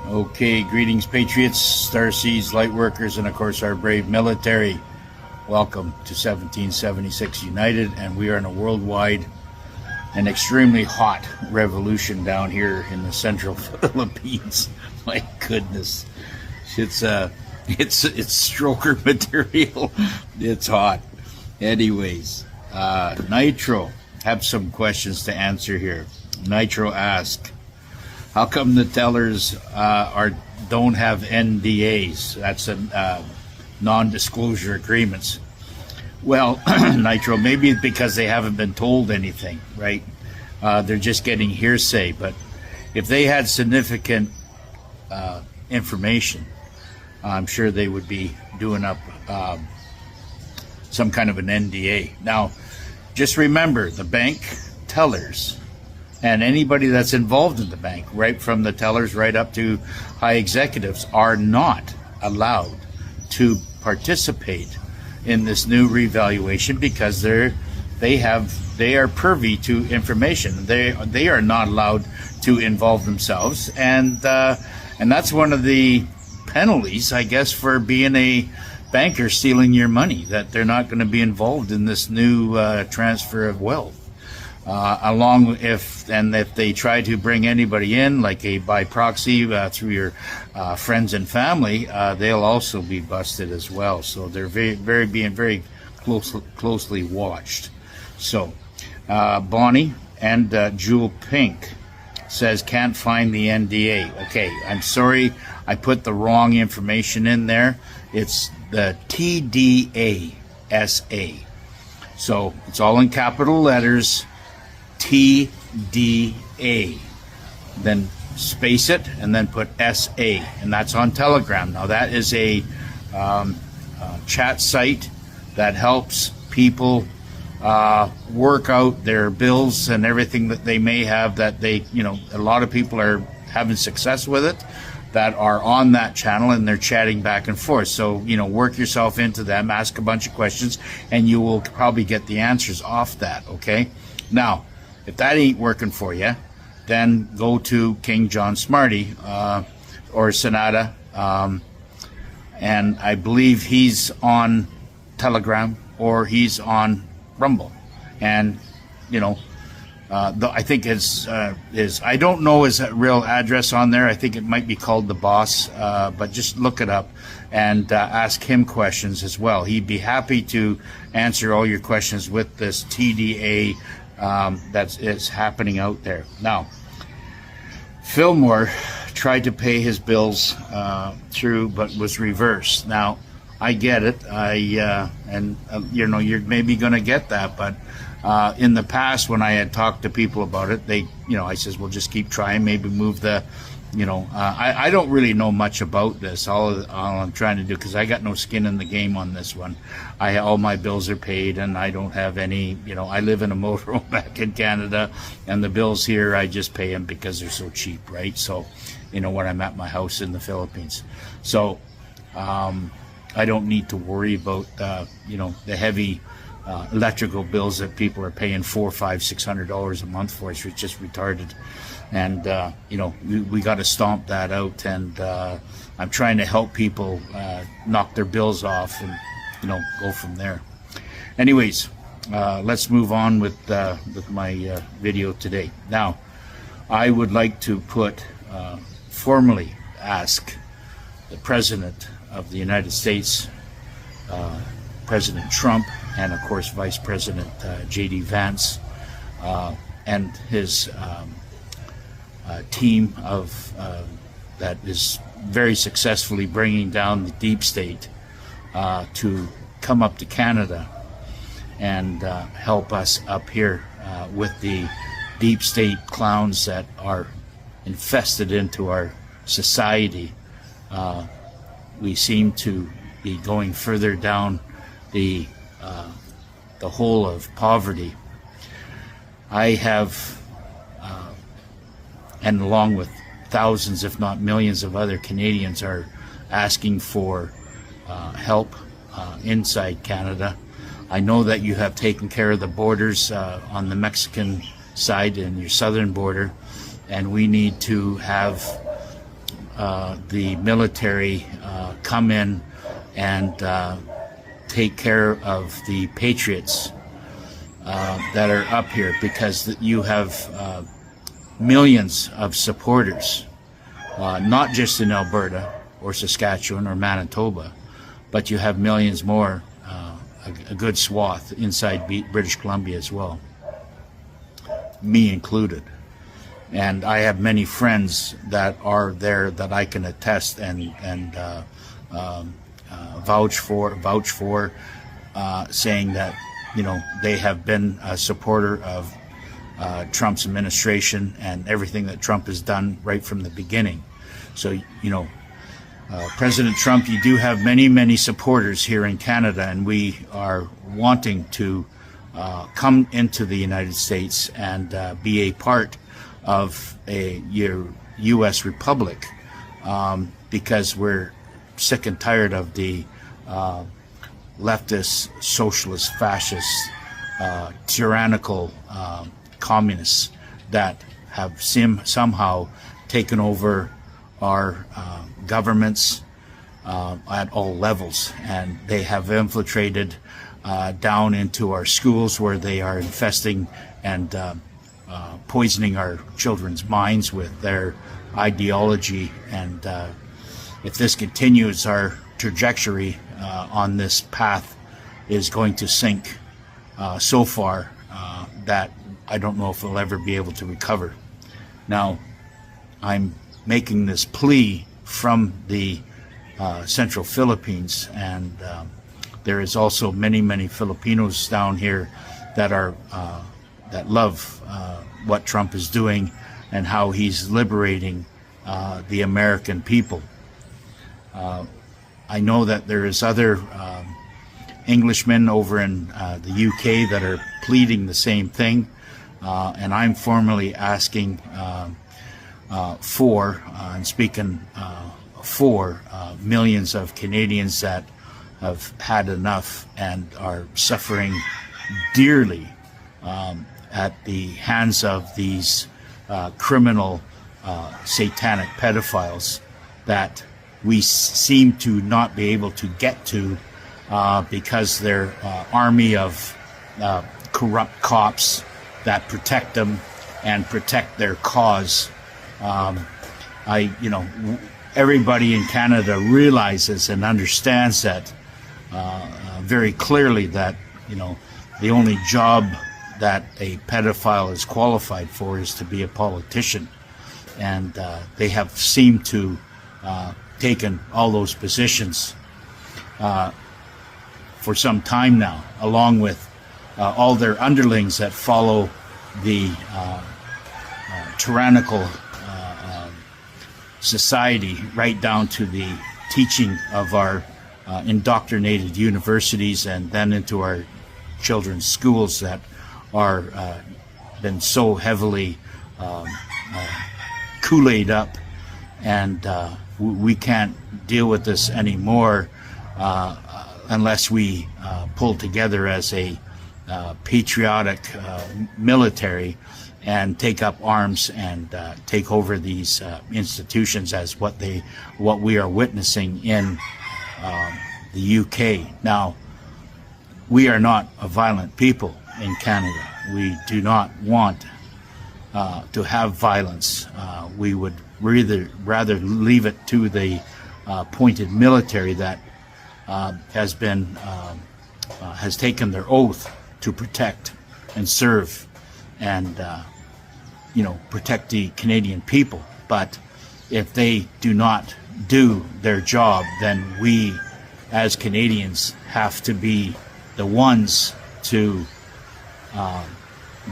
Okay, greetings, Patriots, Starseeds, Lightworkers, and of course our brave military. Welcome to 1776 United, and we are in a worldwide and extremely hot revolution down here in the central Philippines. My goodness, it's stroker material. It's hot. Anyways, Nitro have some questions to answer here. Nitro asked, how come the tellers don't have NDAs? That's a non-disclosure agreements. Well, Nitro, maybe because they haven't been told anything, right? They're just getting hearsay. But if they had significant information, I'm sure they would be doing up some kind of an NDA. Now, just remember, the bank tellers and anybody that's involved in the bank, right from the tellers right up to high executives, are not allowed to participate in this new revaluation because they are privy to information. They are not allowed to involve themselves, and that's one of the penalties, I guess, for being a banker stealing your money, that they're not going to be involved in this new transfer of wealth. If they try to bring anybody in, like by proxy through your friends and family, they'll also be busted as well. So they're being very closely watched. So Bonnie and Jewel Pink says can't find the NDA. Okay, I'm sorry, I put the wrong information in there. It's the TDA SA. So it's all in capital letters. TDA, then space it and then put SA, and that's on Telegram. Now that is a chat site that helps people work out their bills and everything that they may have, that a lot of people are having success with it that are on that channel, and they're chatting back and forth. So work yourself into them, ask a bunch of questions, and you will probably get the answers off that. Okay, now if that ain't working for you, then go to King John Smarty or Sonata, and I believe he's on Telegram or he's on Rumble. And I think his I don't know his real address on there. I think it might be called The Boss, but just look it up and ask him questions as well. He'd be happy to answer all your questions with this TDA that is happening out there. Now, Fillmore tried to pay his bills through, but was reversed. Now, I get it. You're maybe going to get that, but in the past, when I had talked to people about it, I says, well, just keep trying. Maybe move the, I don't really know much about this. All I'm trying to do, because I got no skin in the game on this one. All my bills are paid, and I don't have any. I live in a motorhome back in Canada, and the bills here I just pay them because they're so cheap, right? So, when I'm at my house in the Philippines, so I don't need to worry about the heavy electrical bills that people are paying $400, $500, $600 a month for. It's just retarded. And we got to stomp that out, and I'm trying to help people knock their bills off and go from there. Anyways, let's move on with my video today. Now, I would like to formally ask the President of the United States, President Trump, and of course Vice President J.D. Vance, and his team of that is very successfully bringing down the deep state to come up to Canada and help us up here with the deep state clowns that are infested into our society. We seem to be going further down the hole of poverty. I have, and along with thousands, if not millions of other Canadians, are asking for help inside Canada. I know that you have taken care of the borders on the Mexican side and your southern border, and we need to have the military come in and take care of the patriots that are up here, because you have millions of supporters, not just in Alberta or Saskatchewan or Manitoba, but you have millions more, a good swath inside British Columbia as well, me included. And I have many friends that are there that I can attest and vouch for, saying that, you know, they have been a supporter of Trump's administration and everything that Trump has done right from the beginning. So, you know, President Trump, you do have many, many supporters here in Canada, and we are wanting to come into the United States and be a part of your U.S. Republic, because we're sick and tired of the leftist, socialist, fascist, tyrannical communists that have somehow taken over our governments at all levels, and they have infiltrated down into our schools, where they are infesting and poisoning our children's minds with their ideology. And if this continues, our trajectory on this path is going to sink so far that I don't know if we'll ever be able to recover. Now, I'm making this plea from the Central Philippines, and there is also many, many Filipinos down here that are that love what Trump is doing and how he's liberating the American people. I know that there is other Englishmen over in the UK that are pleading the same thing, and I'm formally asking for and speaking for millions of Canadians that have had enough and are suffering dearly at the hands of these criminal satanic pedophiles that we seem to not be able to get to because they're army of corrupt cops that protect them and protect their cause. Everybody in Canada realizes and understands that very clearly, that, you know, the only job that a pedophile is qualified for is to be a politician, and they have seemed to taken all those positions for some time now, along with all their underlings that follow the tyrannical society, right down to the teaching of our indoctrinated universities, and then into our children's schools that are been so heavily Kool-Aid up, and we can't deal with this anymore unless we pull together as a patriotic military and take up arms and take over these institutions, as what we are witnessing in the UK. Now, we are not a violent people in Canada. We do not want to have violence. We would rather leave it to the appointed military that has taken their oath to protect and serve and protect the Canadian people. But if they do not do their job, then we as Canadians have to be the ones to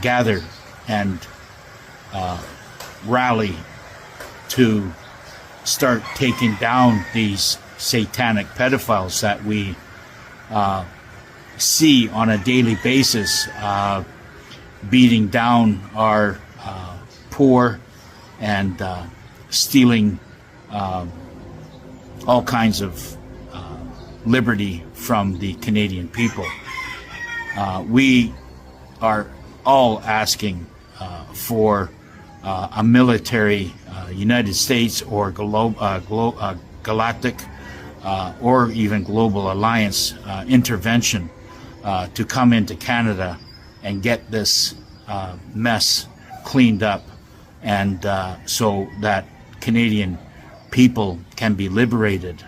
gather and rally to start taking down these satanic pedophiles that we see on a daily basis, beating down our poor and stealing all kinds of liberty from the Canadian people. We are all asking for a military United States or galactic or even global alliance intervention to come into Canada and get this mess cleaned up, and so that Canadian people can be liberated.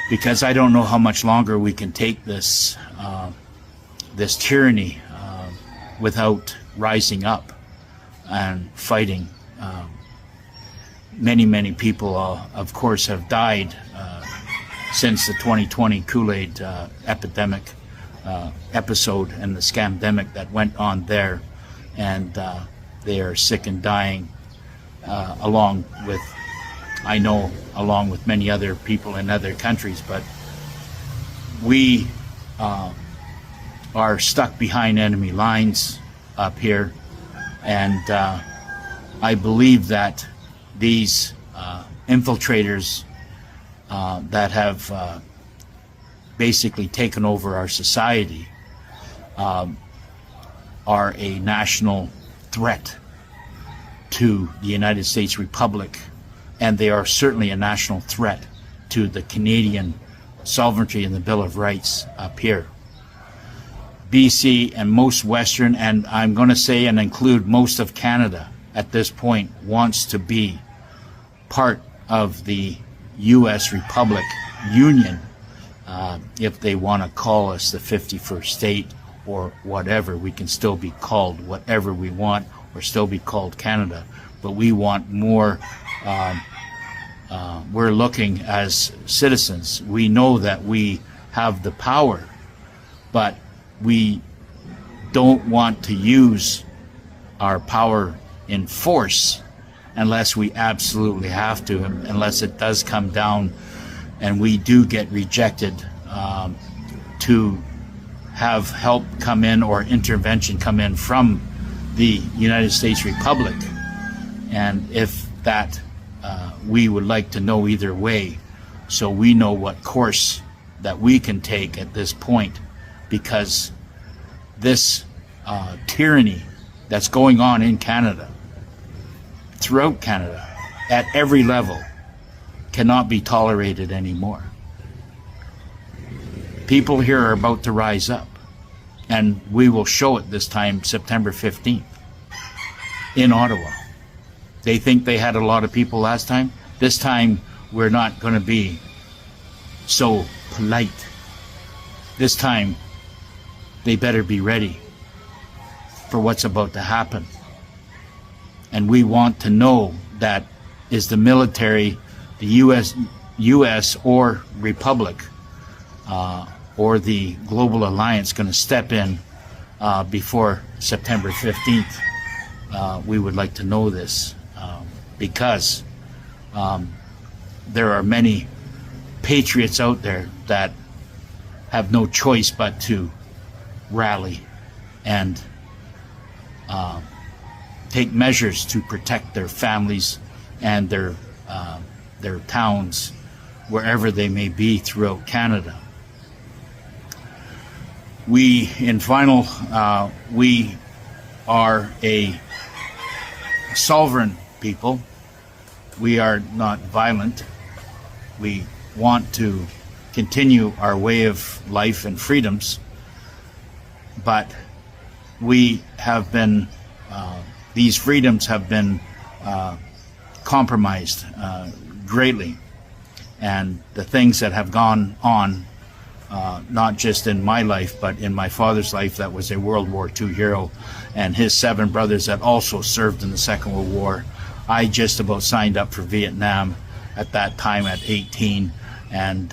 Because I don't know how much longer we can take this this tyranny without rising up and fighting. Many people, of course, have died since the 2020 Kool-Aid epidemic episode and the scamdemic that went on there, and they are sick and dying along with many other people in other countries. But we are stuck behind enemy lines up here, and I believe that these infiltrators that have basically taken over our society are a national threat to the United States Republic, and they are certainly a national threat to the Canadian sovereignty and the Bill of Rights up here. BC and most Western, and I'm going to say and include most of Canada at this point, wants to be part of the U.S. Republic Union, if they want to call us the 51st state or whatever. We can still be called whatever we want, or still be called Canada, but we want more. We're looking as citizens. We know that we have the power, but we don't want to use our power in force unless we absolutely have to, unless it does come down and we do get rejected, to have help come in or intervention come in from the United States Republic. And if that, we would like to know either way, so we know what course that we can take at this point, because this tyranny that's going on in Canada, throughout Canada, at every level, cannot be tolerated anymore. People here are about to rise up, and we will show it this time, September 15th, in Ottawa. They think they had a lot of people last time. This time, we're not going to be so polite. This time, they better be ready for what's about to happen. And we want to know that is the military, the U.S. or Republic, or the Global Alliance going to step in before September 15th? We would like to know this, because there are many patriots out there that have no choice but to rally and take measures to protect their families and their towns, wherever they may be throughout Canada. We are a sovereign people. We are not violent. We want to continue our way of life and freedoms, but we have been, these freedoms have been compromised greatly. And the things that have gone on, not just in my life, but in my father's life, that was a World War II hero, and his 7 brothers that also served in the Second World War. I just about signed up for Vietnam at that time at 18, and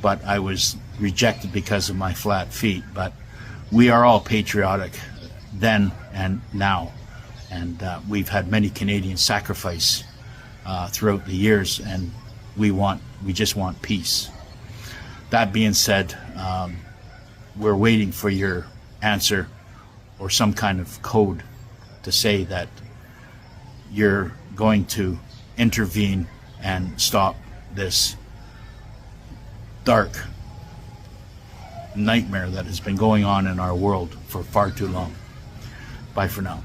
but I was rejected because of my flat feet. But we are all patriotic then and now, and we've had many Canadians sacrifice throughout the years, and we just want peace. That being said, we're waiting for your answer or some kind of code to say that you're going to intervene and stop this dark nightmare that has been going on in our world for far too long. Bye for now.